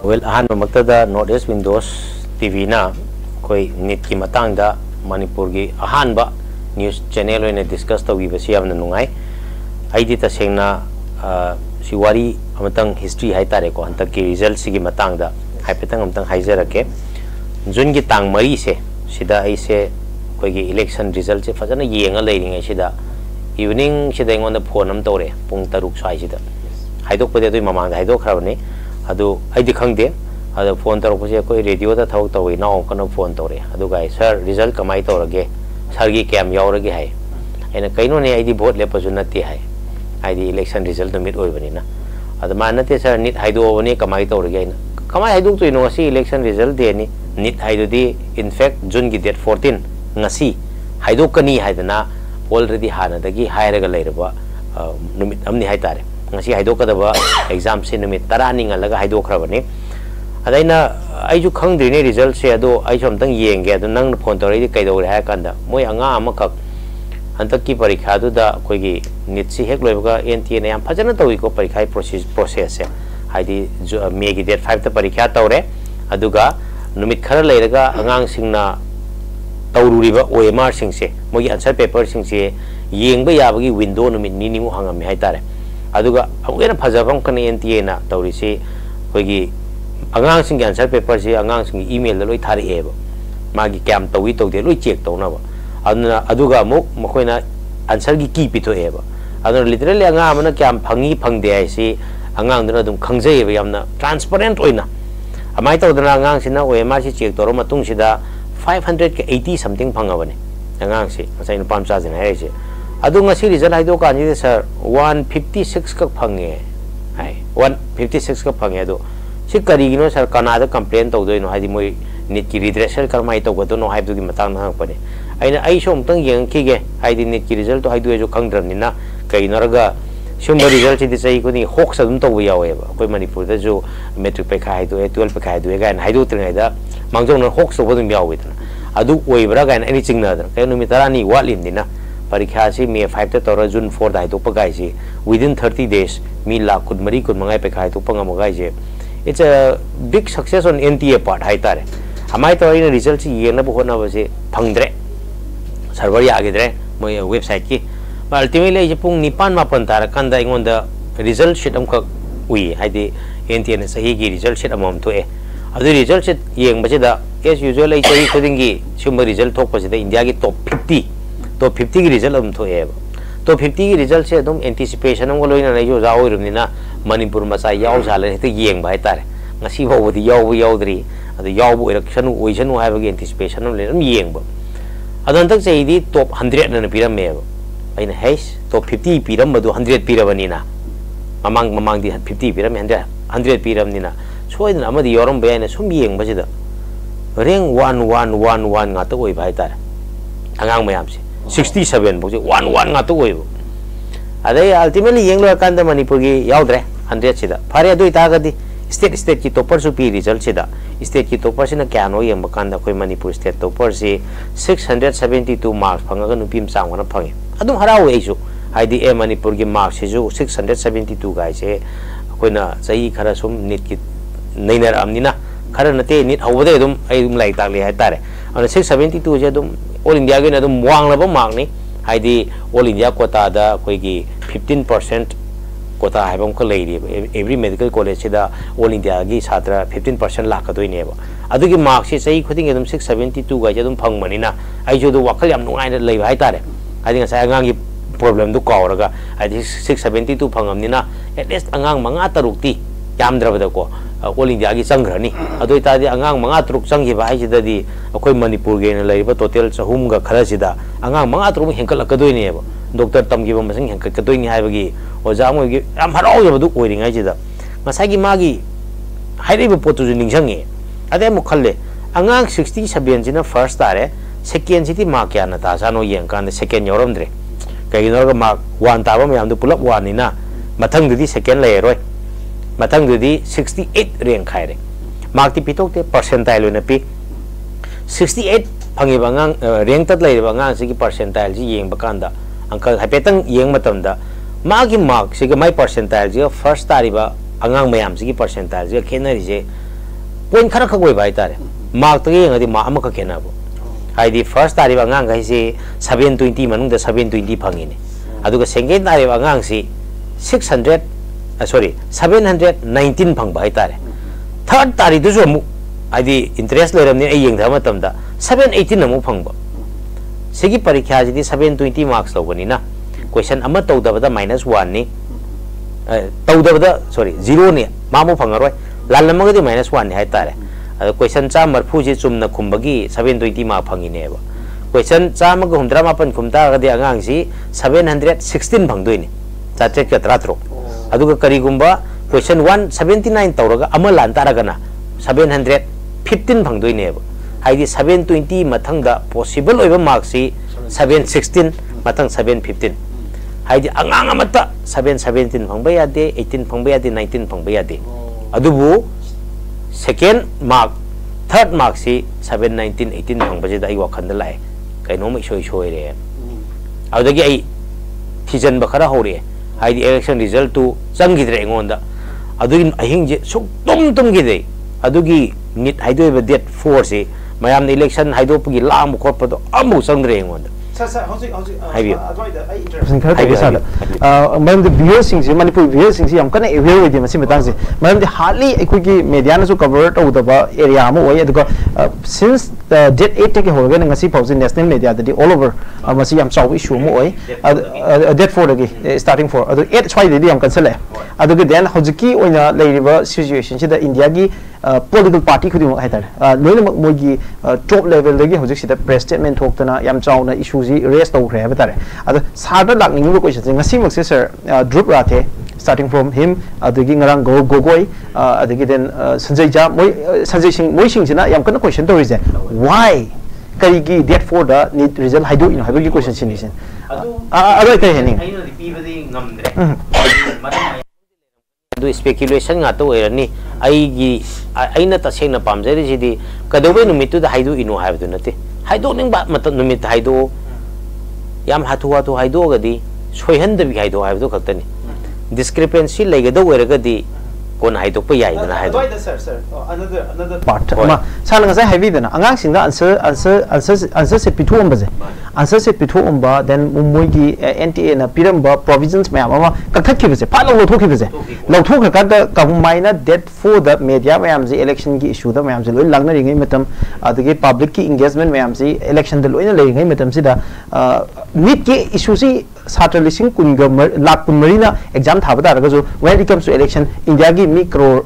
Well Ahaan मक्तदा north east Windows TV ना कोई NEET की मतंगदा मणिपुर की अहानबा न्यूज़ चैनल होने डिस्कस तौबीबसी यामना नुंगाई आइदी तसेंगना सिवारी अमतंग हिस्ट्री है तारे को हंतक की रिजल्ट सिगी मतंगदा हाइपेतंग अमतंग हाइजरके जून की तांग मरी से सिदा ऐसे कोई की इलेक्शन रिजल्ट से फजन येंगा लेरिंग सिदा इवनिंग सिदा इंगोंदा फोन अम तौरे पुंग तरुक स्वाइसिदा हाइदोकपदे दुई ममांग हाइदोखराबने अदु आइदी खंगदे अदु फोन तौरपसे कोई रेडियो दा थौक तौई नाव कनो फोन तौरे अदु गाय सर रिजल्ट कमाई तौरगे सर की कैम यावरगे हाय एना कइनो ने आइदी वोट लेपसु नते हाय आइदी इलेक्शन रिजल्ट नमित ओइबनिना अदु मानते सर नीट हाइदोबने कमाई तौरगे आइना कमाई हाइदोक तो इनोसी इलेक्शन रिजल्ट देनी नीट हाइदोदी इनफैक्ट जून की date 14 ngasi haidokani haidana already hanadagi hairaga leiraba numit amni haitare ngasi haidokadaba exam se numit 10 ningalaga haidokrabani adaina aiju khangdrine result se ado ai somtang yenge adu nang phone toridi kaidore ha kanda moi anga amakak hantakki parikha du da koigi nit si hek loibaga NTA ne yam phajana tawi ko parikha process se haidi May gi date 5 ta parikha tawre aduga numit khara leiraga angang singna तौरुरीबा OMR सिंगसे मोगी answer paper सिंगसे येंगबा याबगी window नुमित निनिमु हांगमी हाइतारे अदुगा Avena फजाबम कने NTA ना तौरिसे कोगी अंगांग सिंग answer paper से अंगांग सिंग email लोई थारेबा मागी cam तौई तौदे लोई check तौनाबा अदुना अदुगा मुक मखोइना answer की पिथोएबा अदुना literally अंगा अमना कैम फंगी फंगदे आइसे अंगांग दुना दुम खंगजेबा यामना ट्रांसपेरेंट ओइना अमाइ तौदना अंगांग सिना OMR से चेक तौरो मतुंग सिदा 580 something phangabane angang si asai nu pamcha jina hai je adu ngasi result haido ka ni sir 156 ka phange hai 156 ka phange adu si kari gino sir kanada complain to doi no haidi moi nit ki redressal karmai to godo no haidu gi matang na pane aina ai som tang yeng ki ge haidi nit ki result to haidu jo khangdram ni na kai noraga sumba result si sai ko ni hok sa dum to yawe ba koi manipur da jo metric pe khai do 12 pe khai do ga haidu tringai da mangjong no hok so bodum yawe ta adu oibra ga any chingna da kai no mitarani walim dina parikha si May 5 ta tor June 4 da to pagai si within 30 days mi la kud mari kud mangai pe khai to pangam gai je it's a big success on NTA part hai tare amai to ina result si yena bo hona ba se phangdre server ya agidre moi website ki ultimately je pung nipan mapan tar kanda ingonda result sheet am ka ui haidi NTA ne sahi gi result sheet amam to e adu result sheet yeng ba da as usual ai chai khudingi sumba result thok pa da India ki top 50 ki result am to e top 50 ki result se dum anticipation am loina nai jo ja oirum ni na Manipur ma sai yaw sale te yeng ba tare ngasi bo di yaw dri adu yaw bo election oisanu ha ba gi anticipation am le am yeng ba adan tak chai di top 100 na piram me ba aina heis top 50 piram ba 100 piravani na mamang di 50 piram 100 piram ni na soidna amadi yoram bayane sum yeng ba da reng 1111 nga to oi bai tar angang mayam se 67 bo 11 nga to oi bo adai ultimately yeng lo kan da Manipur gi yaudre 100 sida phare adui ta ga di state ki topper su pi result sida state ki topper sina kya no yeng ba kan da koi Manipur state topper si 672 marks phanga ga nupim sang wana phangi adum haraw ei su haidi e Manipur gi marks se ju 672 ga se koina chai khara sum nit ki nainar amnina khara nate nit hawde dum ai dum lai tak le hai tare ana 672 je dum all India ge na dum wang la ba mark ni haidi all India quota da koi gi 15% quota hai bam ko lei ri every medical college da all India gi chhatra 15% la ka doi ne ba adu gi mark se chai khuding dum 672 ga je dum phang mani na ai jo du wakhal yam nungai na lei hai tare haidi nga sai angang gi problem du kawraga haidi 672 phangam ni na at least angang manga tarukti yamdrabada ko all India gi changrani adoi ta di angang manga truk changhi ba ai sida di akoi Manipur ge na leiba total chahum ga khara sida angang manga truk henkal akadoi ne ba doctor tamgi ba masing henkal kadoi ni haiba gi oja mo gi am harau ya du oiring ai sida masai gi magi hairi ba potu ju ningsangi ade mo khalle angang 67 jina first tare second city ma kya na ta sa no yeng kan second yoram dre kai no ga mark 1 ta ba myam du pulap 1 ni na mathang di second le roi mathang di 68 rank khai re mark ti pitok te percentile na pi 68 phangi bangang rank tat lai bangang si ki percentile ji yeng bakanda angka hapetang yeng matam da magi mark si ga mai percentile ji first tari ba angang mayam si ki percentile ji khenari je point khara khagoi bai tare mark to yeng adi ma amaka kena bo haidi first tari angang gai si 720 manung da 720 phangi ne aduga second tari angang si 719 phang bai tare third tari du zo mu haidi interest leram ne yeng da matam da 718 amu phang ba sigi parikha ji 720 marks lobani na question ama to da bada -1 ni to da bada sorry 0 ni mamu phangaroi lalama gadi -1 ni hai tare question cha marphu ji chumna khumbagi 720 ma phangi ne ba question cha ma humdra mapan khumta gadi angang si 716 phangdoi ni cha check ka tratro aduga kari gumba question 179 tawraga ama lan taragana 715 phangdoi ne ba haidi 720 mathangda possible oiba marks si 716 mathang 715 haidi angang amata 717 phangba yade 18 phangba yade 19 phangba yade adubu second mark third mark si 719 18 phangba je da ai wakhanda lai kaino mai shoi re adagi ai thijan ba khara hore haidi election result tu changidre engonda adugi ahing je suk tum gide adugi nit haidoi ba date 4 si mayam election haido pugi lam khot pa do amu changdre engonda Sir, how's it? Madam, the viewers sing, Manipur viewers sing, I'm gonna aware with them. Madam, the hardly equity media so covered over the area. Since the date 8 take a whole and see in national media, all over Masi am so issue more. Date 4 starting for 8 why the am cancel. Other than Hojiki on a lady situation, the India political party could do either. No top level, the press statement talked on Yam Chow issues. Raised over here, but started like new questions. In a similar sister, Drup Rate, starting from him, the Gingarang Gogoi, the Gidan Sanjay Moishing, I'm going to question to is why Karigi date for the need result. I do you know, have a question. I like do speculation ngato erani aina tasengna pamjari jidi kadobe numitu da haidu inu haibdu nate haido ning ba mata numit haido yam hatu haido gadi soihan da bi haido haibdu khaktani discrepancy legado eragadi kon haido pa yai na haido another part ma sala ngasai heavy dana angang singda answer set pitu ombaje answer set pitu omba then mumoigi NTA na piramba provisions mayam ama kakthakki bese pha lo thokki bese lo thok ka da kahumaina date for the media mayam ji election ki issue da mayam ji loi langna ringai matam adagi public ki engagement mayam ji election da loina lei ngai matam sida Neet ki issue si satra lising kunga lakh kunmarina exam thaba da raga jo when it comes to election India gi micro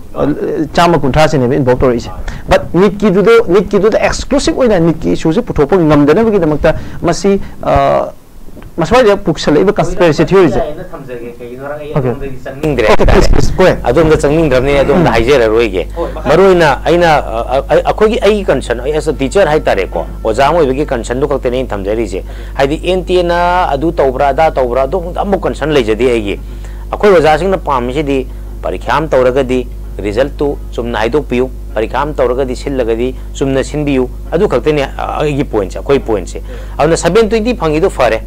chama kuntra se ne involved tor is but Neet ki do the exclusive oina Neet ki issue si puthop ngamdana gi damakta masi maswai de puksale ba conspiracy theories adom da changning dramne adom da haijera roige maroina aina akogi ai concern as a teacher hai tare ko oja moi begi concern do kakte nei thamjari je haidi NTA na adu tawbra do amu concern leijadi ai akoi oja sing na pam si di parikham tawragadi result tu chumna haidok piu parikham tawragadi sillagadi chumna sinbiu adu kakte ne ai point sa koi point se avna 720 phangi do fare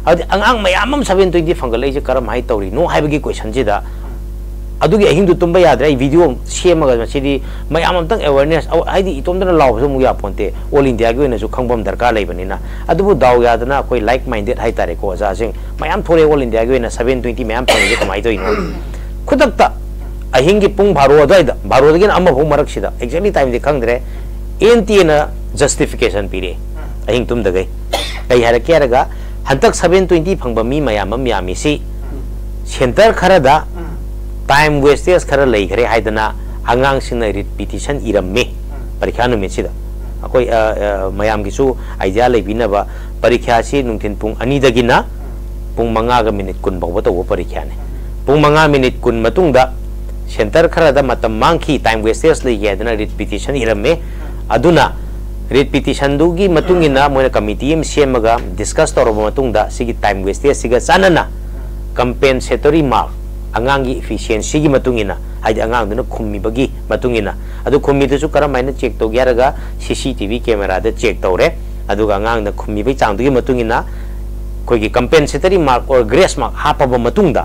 ang mayamam 720 fangalai je karam hai tawri no haibagi question ji da adugi ahindu tumba yadra ai video semaga sidi mayamam tang awareness haidi itomdana law so mu ya ponte all India gi na su khangbam darkar leibani na adubu daw yadna koi like minded hai tare ko ja sing mayam thore all India gi na 720 mayam phangi kamai to ino khudakta ahingi pung baro daida baro dagin amma bhu marak sida exactly time de khangdre NTA na justification pire ahing tum dagai kai hara keraga hantak 720 phangba mi mayam yami si center kharada time wastes khara lei khare haidana angang sina repetition iramme parikha nu mechida akoi mayam gi su idea leibina ba parikha si nungthin pung ani dagina pung 5 ga minute kun bawba to parikha ne pung 5 minute kun matungda center kharada matam mangki time wastes lei yadana repetition iramme aduna repetition dugi matungina moina committee em semaga discuss toroba matungda sigi time wastage siga sanana compensatory mark angangi efficiency gi matungina haidi angang duna khummi bagi matungina adu khummi du su karamaina check to gyaraga CCTV camera da check tore adu angang da khummi bai chang dugi matungina koi gi compensatory mark or grace mark hapa ba matungda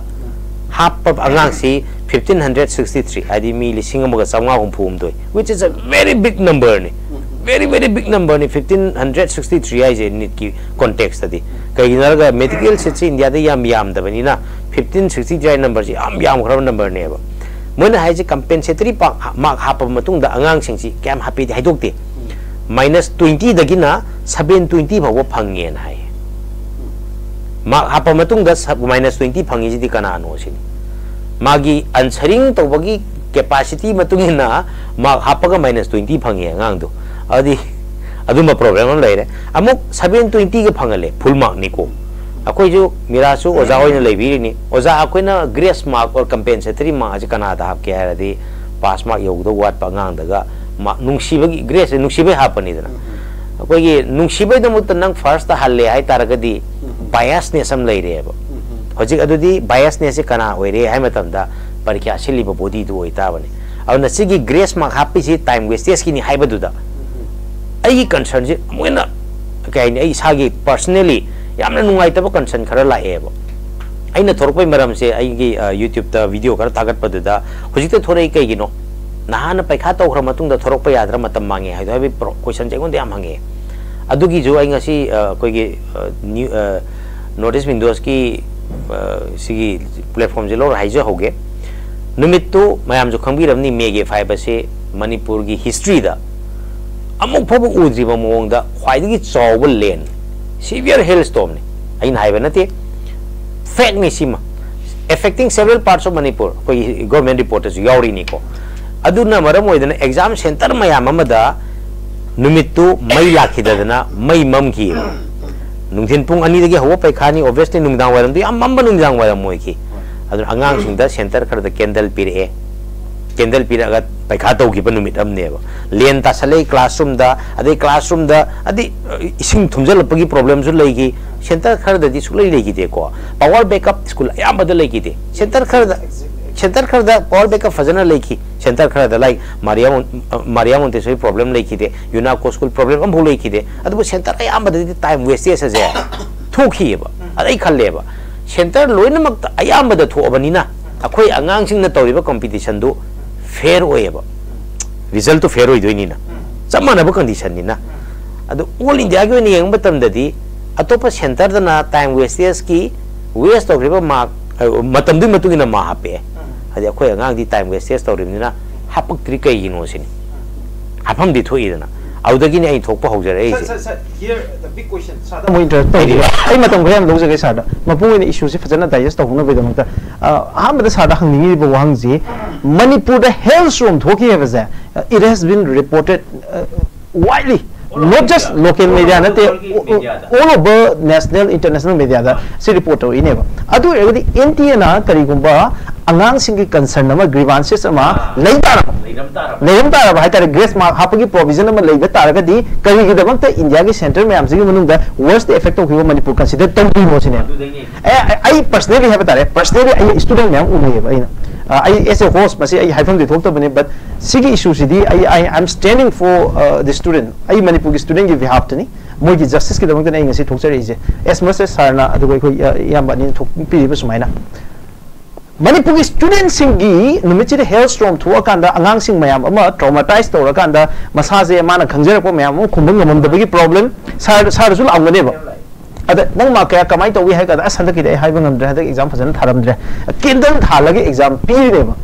hapa angang si 1563 adi mi lising amaga samga humphum doi, which is a very big number ni, very big number ni 1563 ai je Neet ki context adi kai naraga medical seats India da yam da bani na 1563 number ji yam khara number ne ba moina hai je compensatory mark hapa matung da angang sing si cam happy hai dok te -20 da gina 720 bawa phangen hai mark hapa matung da -20 phangi ji di kana no sin magi answering to bagi capacity matungina mark hapa ga -20 phangi ngang do adi aduma problem am laire amuk 720 ga phangale full mark ni ko akoi jo mira su oja hoina leibiri ni oja akoina grace mark or compensatory mark ji kana da hap ke haradi pass mark yog do wat pa ngang daga nungsibagi grace nungsibai hapani dana akoi gi nungsibai da mut nang first ta halle hai taragadi biasness am leire ba hojik adudi biasness kana oire hai matam da parikya siliba body du oita bani awna sigi grace mark happy si time wastes ki ni haiba du da ai concern ji moina kai ni ai sagi personally yamna nungai taba concern khara la eba aina thorpai maram se ai gi YouTube ta video khara tagat padu da hojik ta thorai kai gi no nahana paikha to khra matung da thorok pa yadra matam mangi hai da bi question je gon de am hange adugi jo ai ngasi koi gi new notice windows ki sigi platform je lo hai je hoge numit to mayam jo khangbi ramni mege fiber se manipur gi history da amuk phabu udri ba mong da khwai gi chawbal len severe hailstorm ni ain haiba nate fact ni sima affecting several parts of manipur koi government reporters yauri ni ko aduna maram oidana exam center mayam amada numittu mai lakhidadana mai mamki nungthin pung ani dagi hawa paikhani obviously nungdang waram du am mamba nungdang waram moi ki aduna angang singda center khar da candle pire candle pira ga paikha to gi panumit am ne ba len ta salai classroom da adi ising thumjal pagi problem su lei gi center khar da di sulai lei gi de ko power backup school ayam badal lei gi de center khar da power backup fajana lei ki center khar da like maria montessori problem lei ki de UNACO school problem am bhulei ki de adu center ayam badal time waste se je thoki ba adai khalle ba center loina mak ayam badal tho abani na akhoi angang sing na tawriba competition do fair oeba result to fair oidoi ni na samana ba condition ni na adu all india gi ni yang batam dadi atopa center da na time wastes ki waste of riba mark matam du matu na ma hape adi akhoi angang di time wastes to rim ni na hapak tri kai gi no sin hapam di thoi da na audagi ni ai thokpa hojare sir here the big question sa da mo interest to ai matam ko yam lo jage sa da mapu ni issue se fajana digest to huna be da makta aham da sa da hang ni bo wang ji manipur the hailstorm thoki have is it has been reported widely not just local media nate all over national international media da se report to ineba adu egadi NTA na kari gumba angang sing ki concern ama grievances ama leiram tara ba haitare grace mark hapagi provision ama leiba tara gadi kari gi damak ta india gi center me am sing manung da worst effect of manipur consider totally no sine I personally have tare personally I student me am unai ba ina I as a host masi I have the talk bane but sigi issue sidi I am standing for the student I manipur gi student gi behalf tani moi gi justice ki damak ta ngasi thok chari je as much as sarna adu ko yam ba ni thok pi ba sumaina manipur gi student singi numichi the hailstorm thua kanda angang sing mayam ama traumatized to kanda masaje mana khangjer ko mayam khumung ngam da gi problem sar sul amgane ba ada nang ma kaya kamai to wi hai ka asanda ki dai hai bangam dra da exam fajan tharam dra kindam thalagi exam pi ne ba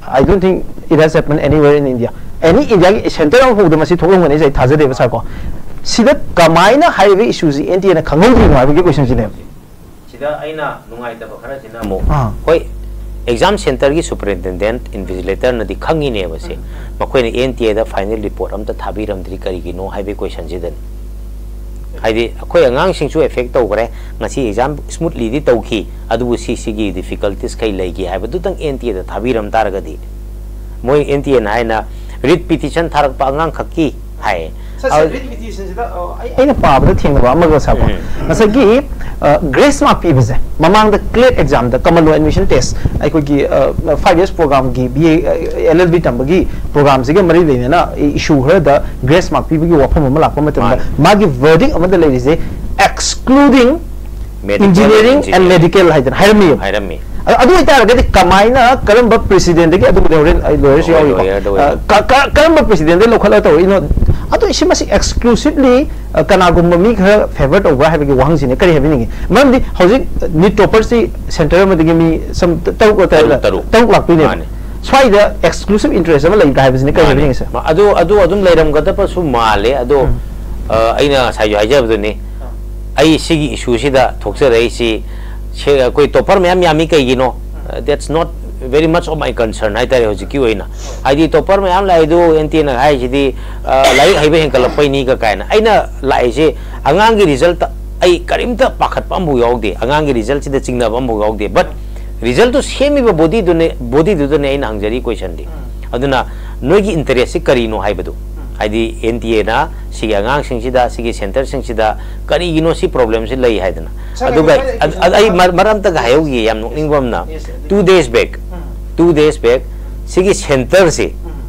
I don't think it has happened anywhere in India any India gi center of hu da masi thokong ne jai thaja de ba sa ko sida kamai na highway issues NTA na khangong ri ma gi question ji ne sida aina nungai da ba khara sina mo hoi exam center gi superintendent invigilator na di khangi ne ba se makoi ne NTA da final report am ta thabiram dri kari gi no highway question ji den haidi akoi angang sing chu effect to gre ngasi exam smoothly di tawki adu si gi difficulties kai lai gi haiba du tang NTA da thabiram targa di moi NTA na aina writ petition tharak pa angang khaki hai writ petition sida aina pa ba thing ba ma ga sa ko ngasi grace mark pi base mamang the clear exam the common law admission test ai ko gi 5 years program gi BA LLB tambagi program sige mari le na issue her the grace mark pi gi wafam ma la ko matam magi verdict amada le is excluding engineering and medical haidan hairami अदु इतारगदि कमाइना करम president के अदु होरेन lawyers यावी करम president लोखला तो इनो अदु इसिमसि exclusively कनागुम मी खर favour तो है कि वहां सिने करी हेबिनी मरमदि हौजिक नीट टॉपर्स सेंटर मदि मी सम तरुक लाक्पिने स्वाइद एक्सक्लूसिव इंटरेस्ट अमा लैबा हाइबसिने करी हेबिनी सर अदुम लैरम गदपसु माले अदु अइना सायु हाइजबदुनी आई सिगी इशू सिदा थोक्सरैसी कोई टॉपर मैम यामी कईगिनो that's not very much of my concern hai tare hoji ki oina ai topper mayam lai do ntn hai ji di lai hai be henkal pai ni ka kaina aina lai je angang gi result ai karimta pakhat pam bu yaude angang gi result si da chingna pam bu yaude but result to semi ba body do ne aina angjari question di aduna noi gi interest si kari no hai badu ai di nta na si angang sing si da si center sing si da kari gi no si problem si lai hai dana aduga ai maram ta ga hayo gi yam nokning bam na 2 days back sigi center se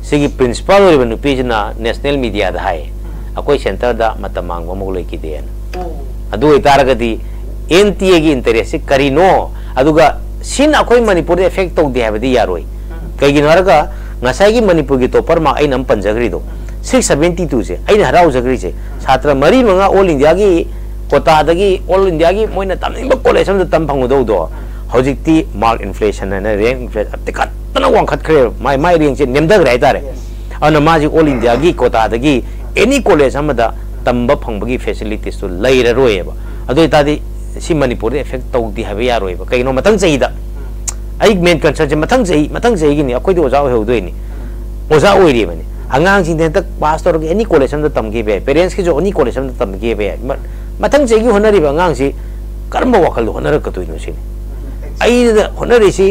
sigi principal ori banu pejna national media da hai akoi center da matamang mo loi ki den adu itaragadi nta gi interest karino aduga sin akoi manipur effect to de habdi yaroi kai gi naraga ngasai gi manipur gi topper ma ai nam panjagri do 672 se ai harau jagri se chhatra mari manga all india gi kota da gi all india gi moina tamning ba college am tam phangu do hojikti mark inflation and rank inflation atika tana wang khat khre mai rank che nemdag rai tare ana ma ji all india gi kota da gi any college amada tamba phangbagi facilities to laira roye ba adu itadi si manipur effect tau di habe ya roye ba kaino matang chei da ai main concern je matang chei gi ni akoi di oja ho doi ni oja oi ri bani angang sing den tak pastor gi any college am da tam gi be parents ki jo any college am da tam gi be matang chei gi honari ba angang si karma wakal honara ka tu no si ai honari si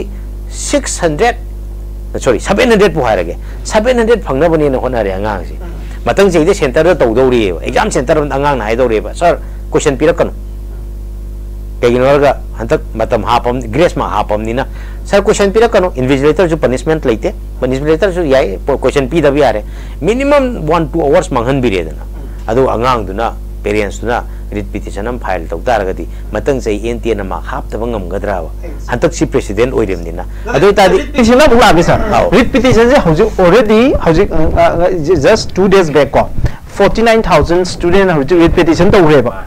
600 sorry 700 pu hairage 700 phangna bani na honari angang si matang chei de center da tau dori exam center angang na hai dori ba sir question pirakanu keginoga hantak matam hapam grace ma hapam ni na sir question pirakanu invigilator ju punishment leite invigilator ju yai question pi da bi are minimum 1-2 hours manghan bi re dana adu angang du na parents du na writ petition am file tau taragadi matang chei nt na ma hap ta bangam gadra ba hantak si president oirem ni na adu ta di petition na bula bi sir writ petition je hoju already hoju just 2 days back ko 49000 student hoju writ petition to re ba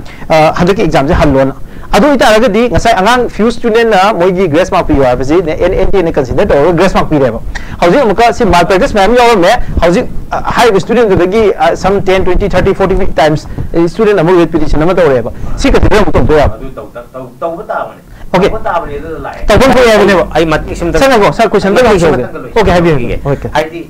handak exam je halon adu itaragadi ngasai angang few student na moigi grace mark pi wa basi nt ne consider to grace mark pi re ba hoju amka si malpractice ma'am yaw me hoju high student dagi some 10 20 30 40 times student amu petition ma to re ba si ka thre mu to ya to ba ta ba ne okay ba ta ba ne do lai to ba ko ya ne ba ai mat sim ta sa ko sir question da ko okay habi okay ai di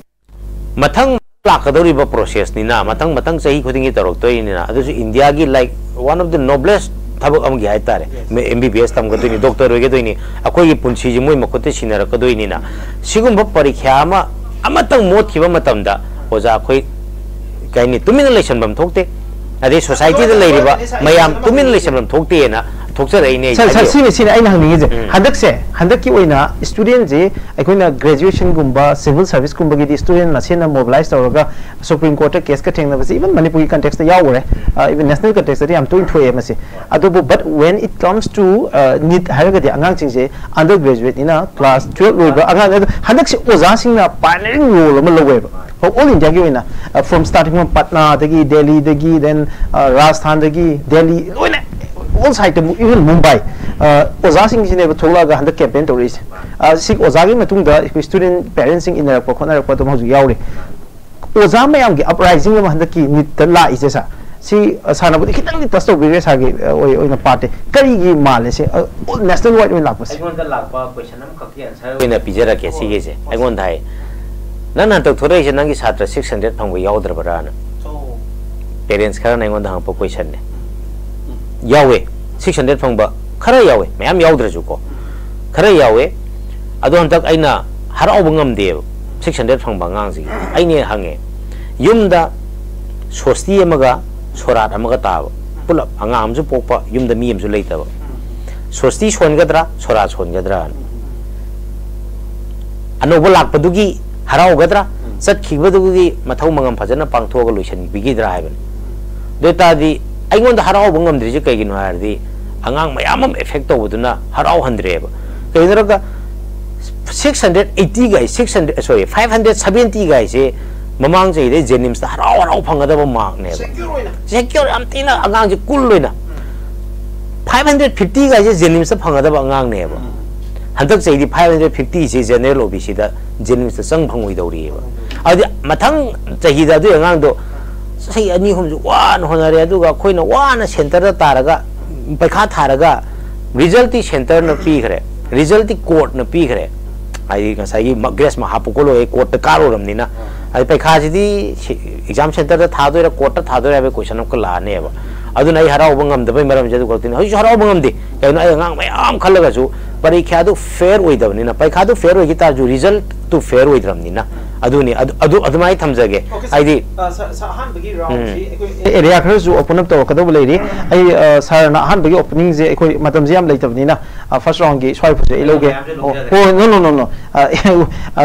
mathang lakadori ba process ni na matang sahi khudingi tarok to ni na adu india gi like one of the noblest thabak am gi hai tare me mbbs tam gadoi ni doctor hoge doi ni akoi gi punchi ji moi makote sinara ka doi ni na sigum ba parikha ama amatang mot khiba matam da oja khoi kai ni tumin election bam thokte ade society da leiri ba mayam tumin election bam thokte na thoksa rai ne sir sini ai na hangi je handak ki oina student je akoina graduation gumba civil service gumba gi student na sena mobilize tawraga supreme court case ka thengna basi even manipuri context da yawre even national context da am to thoi masi adobo but when it comes to need haraga di angang sing je undergraduate ina class 12 loiba angang handak si oja sing na pioneering role ma lowe ba all india gi oina from starting from patna dagi delhi dagi then rajasthan dagi delhi oina all side even mumbai oja sing jine ba thola ga handak campaign to ris sik oja gi matung da student parents sing inner ko khona ko to ma ju yaure oja mayam gi uprising ma handak ki nit ta la ise sa si sana bu khitang ni tas to bi sa gi oi na party kari gi male se national wide win lakpa ai gon da lakpa question am khaki answer win pijara ke si ge je ai gon dai nan nan to thore je nang gi chhatra 600 phangwa yaudra bara na parents khara nai gon da hang po question ne yawe 600 phangba khara yawe mayam yaudra ju ko khara yawe adu hantak aina harau bangam de 600 phangba ngang ji aine hange yumda sosti amaga sorat amaga ta pulap angam ju pokpa yumda mi amju leita ba sosti son gadra sorat son gadra anoba lak padugi harau gadra sat khigbadugi mathau mangam phajana pangthoga loisan bigidra haiban deta di aigon da harau bangam dri je kai gi no har di angang mayam am effect to buduna harau handre ba kai dra ka 680 guy 600 sorry 570 guy se mamang se de jenims ta harau phangada ba mark ne secure am tina angang je kul loina 550 guy se jenims ta phangada ba angang ne ba hantak se di 550 se general obc da jenims ta sang phangoi dori ba adi mathang chahi da du angang do sei ani hom ju wan honare adu ga khoina wan center da taraga paikha tharaga result center na pi khare result court na pi khare ai ngasai grace ma hapukolo e court karo ramnina ai paikha ji exam center da thadoi ra court ta thadoi ra question ko la ne ba adu nai harau bangam da bai maram jadu ko tin hoi harau bangam de kai na ngang mai am khalaga ju parikha du fair oi da ni na paikha du fair oi gi ta ju result tu fair oi ramnina adu ni adu mai thamjage ai di han bagi round ji area khar ju open up to kadu lai ri ai sar na han bagi opening je ekoi matam je am lai tabni na first round gi swai phu je iloge oh no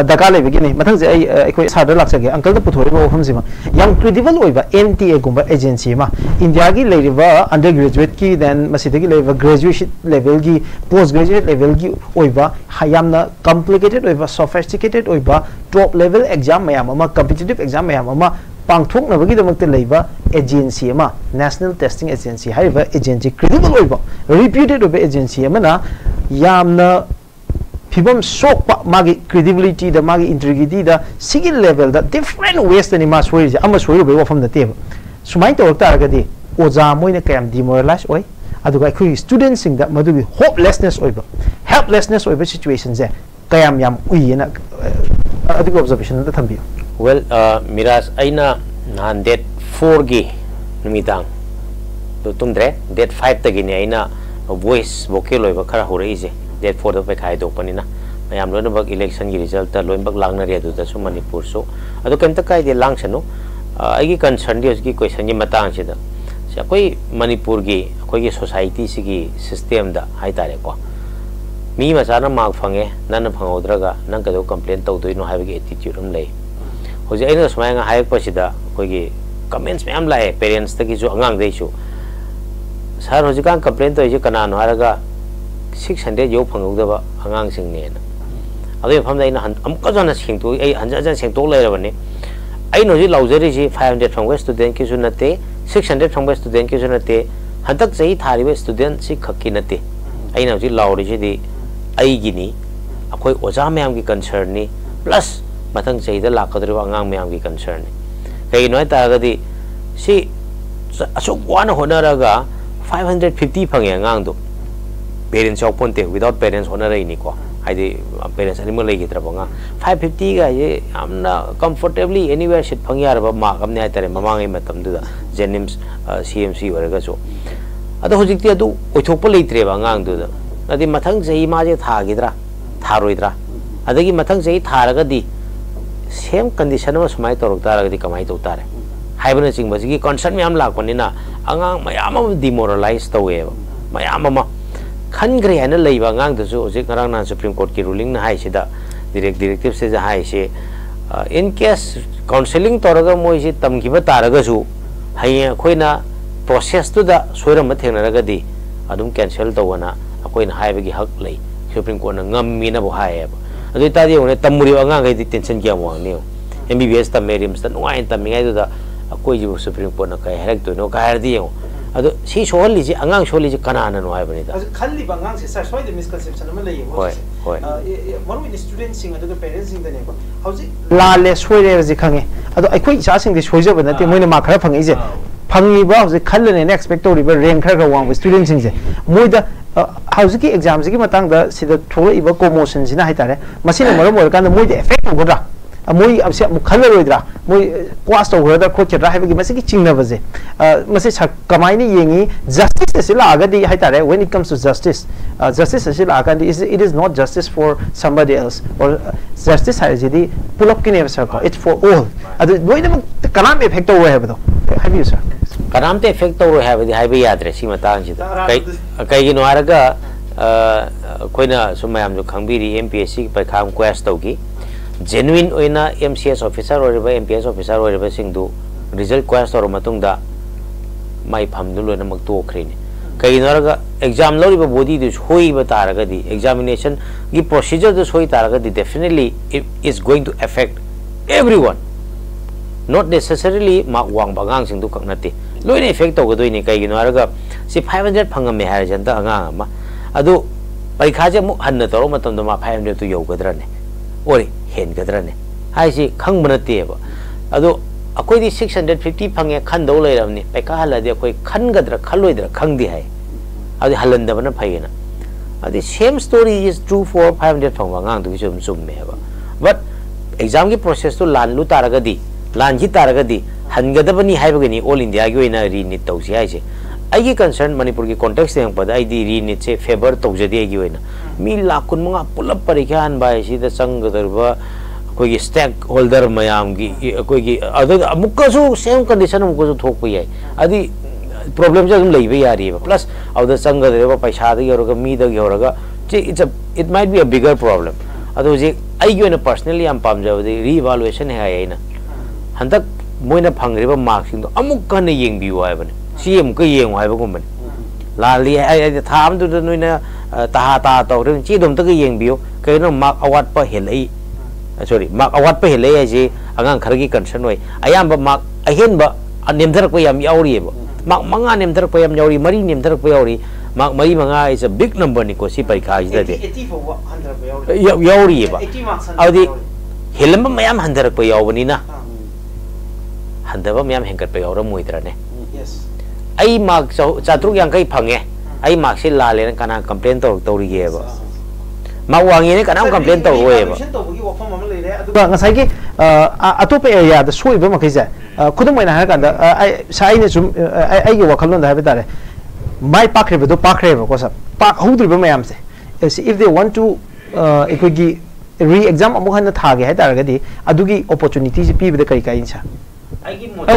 daka lai bagi ni mathang je ai ekoi sar da lak sage uncle da puthori ba ofam sima yam credible oi ba NTA gumba agency ma india gi lai ba undergraduate ki then masidagi lai ba graduate level gi post graduate level gi oi ba hayamna complicated oi ba sophisticated oi ba top level exam mayam ama competitive exam mayam ama pangthok na bagi damak te leiba agency ama national testing agency haiba agency credible oiba reputed oiba agency ama na yamna phibam sok pa magi credibility da magi integrity da skill level da different ways tani ma soi ja ama soi bai wafam da te sumai to ta ga di oja moina kayam demoralize oi aduga khu students sing da madugi hopelessness oiba helplessness oiba situation je kayam yam uina adigo observation da thambi well miras aina nan date 4 gi numidang to tumdre date 5 ta gi ni aina voice vocal oi ba khara hore je date 4 da pe khai do panina mayam lo na bak election gi result ta loin bak lang na ri adu da su manipur so adu kan ta kai de lang chanu agi concern di gi question gi matang chi da sa koi manipur gi koi gi society si gi system da hai tare ko mi ma sana mark phange nan phangodraga nang ka do complain taw do no ha gi attitude um lei hoje aina smai nga hai pa sida koi gi comments me am lai parents ta gi jo angang dei chu sar hoje kan complain to je kana no haraga 600 yo phangog da ba angang sing ne na adu pham dai na am ka jana sing to ai hanja jan sing to lai ra bani ai no ji laujari ji 500 from west student ki su nate 600 from west student ki su nate hadak sei thari we student si khakki nate ai na ji lauri ji di ai gini akoi oja mayam ki concern ni plus mathang chei da lakadri wa ngang mayam ki concern ni kai noi ta ga di si asuk wana honaraga 550 phange ngang do parents chok ponte without parents honara ni ko haidi parents ani mo lei gitra banga 550 ga ye amna comfortably anywhere sit phangyar ba ma kamne ai tare mamang ai matam du da jenims CMC waraga so ado hojik ti adu oithok pa leitre ba ngang du da adi mathang sei ma je thagidra tharoidra adagi mathang sei tharaga di same condition ma sumai torok taraga di kamai to tare haibana ching ba gi concern mi am lak panina angang mayam am demoralize tawe mayam ma khan gre ana leiba ngang da su hojik ngarang na supreme court ki ruling na hai sida directive se ja hai se in case counseling toraga moi si tamgi ba taraga su hai khoina process tu da soiram ma thengna raga di adum cancel tawana akoina haibagi hak lei supreme court na ngammi na bo hai ba adu ta di one tamuri anga ngai di tension kya wang ne MBBS ta merim sta nuai ta mi ngai du da akoi ji supreme court na kai harak to no kai di yo adu si sohli ji angang sohli ji kana na no hai bani da khalli bangang se soi the misconception ma lei hoi hoi one with the students sing adu parents sing da ne ko hauji la le soire ji khange adu akoi cha sing de soije ba na te moina ma khara phangi je phangi ba hauji khalle ne expect to river rank khara wang students sing je moida hauji ki exam ji ki matang da sida thole iba promotion sina hai tare masina maro mor kan moida effect godra moi abse mu khalle roidra moi class to whether ko chra hai gi masi ki chingna baje masi kamai ni yengi justice se la aga di hai tare when it comes to justice se la aga di it is not justice for somebody else or justice hai ji di pull up ki ne sir ko it's for all adu moi na kanam effect to hai bado have you sir kanam te effect to hai badi hai bi yad re si matang ji kai gi no araga koina sumayam jo khangbiri MPSC pai kham quest to gi genuine oina MCS officer or MPS officer or sing do result quest or matung da mai pham du loina mak to khrini कई Narga exam लौरिबा body दु सोइबा तारगदी examination की procedure दु सोइ तारगदी definitely it is going to affect everyone not necessarily mark वांग आगांग सिंग दु कनते लोइने इफेक्ट तौगदोइने कई नरगा सि 500 फंगमे हाय जनता आगांग अमा अदु परीक्षा जे मु हन्न तरो मतम मा 500 तु यौगद्रने ओरे हेनगद्रने हाइसि खंग बनतेबा अदु अकोई 650 फंगे खंदौ लेरमनी पैका हलदे अकोई खनगद्र खलोइद्र खंगदि हाय अदि हलंदबना फैना अदि same story is true for 500 फंगा गांग दु सुम सुम मेबा बट एग्जाम की प्रोसेस तो लान लु तारगदी लान जी तारगदी हनगदबनी हाइबगनी ऑल इंडिया की ओइना रीनिट तौसी हाइसे आइगी कंसर्न मणिपुर की कॉन्टेक्स्ट देंग पद आइदी रीनिट से फेवर तौजदी आइगी ओइना मी लाख कुन मंगा पुलप परीक्षा हन बाय सिदा संगदरबा कोई स्टेक होल्डर मयाम की कोई अदर अमुकसु सेम कंडीशन अमुकसु थोक याय अदि प्रॉब्लम जम लेबे यारी प्लस अद संगदरबा पैसा द योरगा मी द योरगा it might be a bigger problem अदो जे आइगी ओइना पर्सनली am पामजबदि रीइवैल्यूएशन है आइना हंतक मोइना फंगरिबा मार्क्स सिंग अमुक कन येंबियो हायबने सी अमुक येंगो हायबगुमबने लाली आइ थाम दु नोइना ता तौर ची दम तक येंबियो कइनो मार्क अवार्ड प हेलै sorry mark award pa hele ai angang khar gi concern oi ayam ba mark ahen ba nemdar ko yam yauri ba mark manga nemdar ko yam yauri mari nemdar ko yauri mark mari manga is a big number ni ko si parikha ji de 80 for 100 ba yauri yauri ba 80 marks audi helamba mayam handar ko yawani na handaba mayam henkat pa yawra moidra ne yes ai mark chatruk yang kai phange ai mark se la le kana complain tori ge ba मा वांगी ने कनाम complain तो होए बा ngasai ki atop area da soi ba makai ja khudum mai na ha kan da ai sai ne sum ai gi wakhalon da ha betare mai pakre do pakre ba ko sa pak hudri ba mayam se if they want to equigi re exam amu han tha ge ha tar ga di adugi opportunity ji pi ba da kai kai insa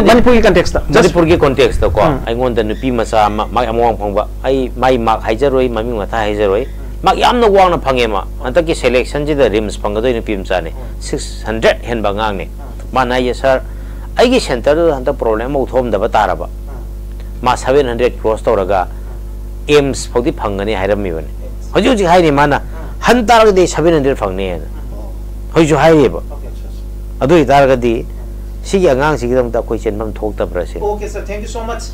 manipur ki context da manipur ki context da ko ai ngon da nupi masa mai among phang ba ai mai mak haijaroi mami ma tha haijaroi mak yamna wang na phange ma anta ki selection ji da rims phangadoi ni pim cha ne 600 hen bangang ne mana ye sir ai gi center do anta problem mo thom da ba tara ba ma 700 cross to raga aims phodi phangani hairam mi bane hoju ji hai ni mana han tar ga de 700 phangne hoju hai re ba adoi tar ga di si gi angang si gi dam ta koi chen bam thok ta pra se okay sir thank you so much